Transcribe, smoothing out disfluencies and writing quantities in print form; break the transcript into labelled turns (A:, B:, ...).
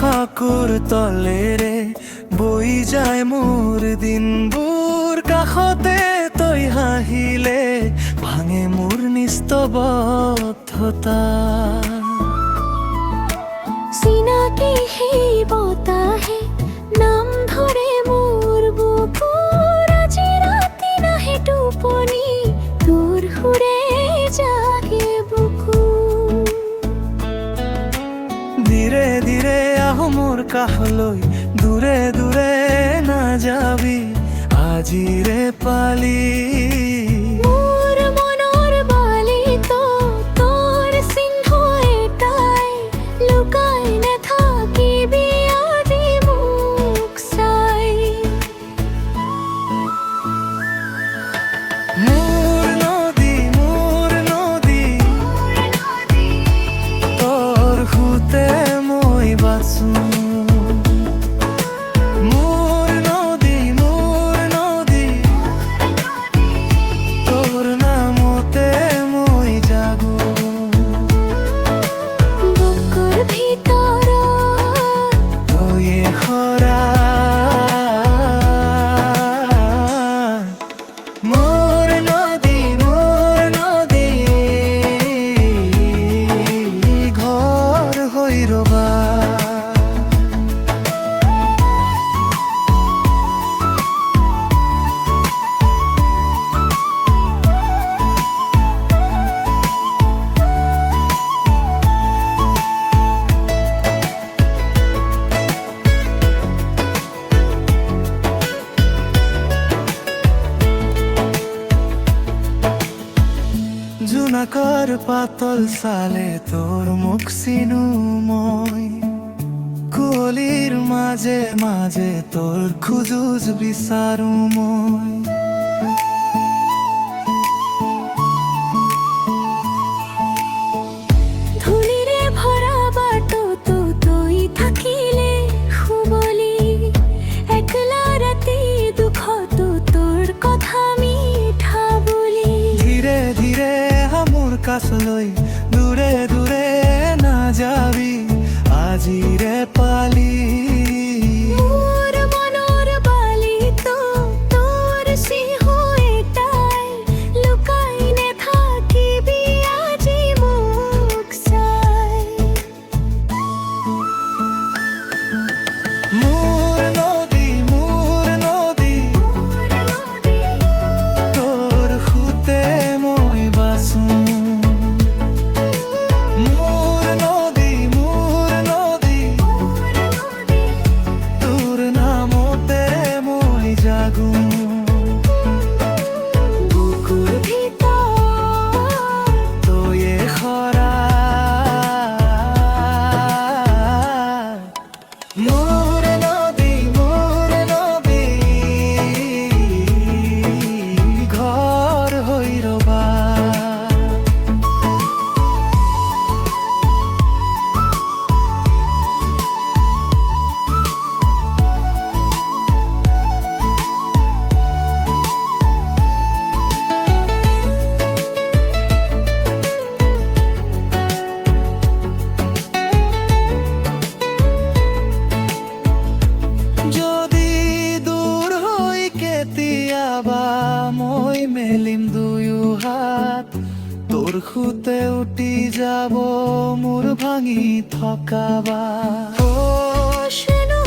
A: সাকুৰ তলেৰে বৈ যায় মোৰ দিনবোৰ কাষতে তই হাঁহিলে ভাঙে মোৰ নিস্তবদ্ধতা
B: চিনাকি সেই বতাহে নাম ধৰে মোৰ বুকুৰ আজি ৰাতি নাহে টোপনি তোৰ সুৰে জাগে বুকু
A: ধীৰে ধীৰে আহ মোৰ কাষলৈ দূৰে দূৰে নাযাবি আজিৰে পালি
B: মোৰ মনৰ বালিতো তোৰ চিহ্ন এটাই লুকাই নাথাকিবি আজি মোক চাই
A: মোৰ নদী তোৰ সুতে মই বাচো মোৰ নদী তোৰ নামতে মই জাগো
B: বুকুৰ ভিতৰত
A: তয়ে খৰা মোৰ নদী ঘৰ হৈ ৰবা জোনাকৰ পাতল চালে তোৰ মুখ চিনো মই কুঁৱলীৰ মাজে মাজে তোৰ খোজোজ বিচাৰো মই
B: ধূলিৰে ভৰা বাটতো তই থাকিলে শুবলি একলা ৰাতি দুখতো তোৰ কথা মিঠা বুলি
A: ধীৰে ধীৰে মোৰ কাষলৈ দূৰে দূৰে নাযাবি আজিৰে পালি
B: মোৰ মনৰ বালিতো তোৰ চিহ্ন এটাই লুকাই নাথাকিবি আজি মোক চাই
A: মোৰ নদী তোৰ সুতে মই বাচো মোৰ নদী তোৰ নামতে মই জাগো
B: বুকুৰ ভিতৰত
A: তয়ে খৰা মোৰ নদী ঘৰ হৈ ৰবা যদি দূৰ হৈ কেতিয়াবা মই মেলিম দুয়ো হাত তোৰ সুতে উঠি যাব মোৰ ভাঙি থকা বা
B: শুনো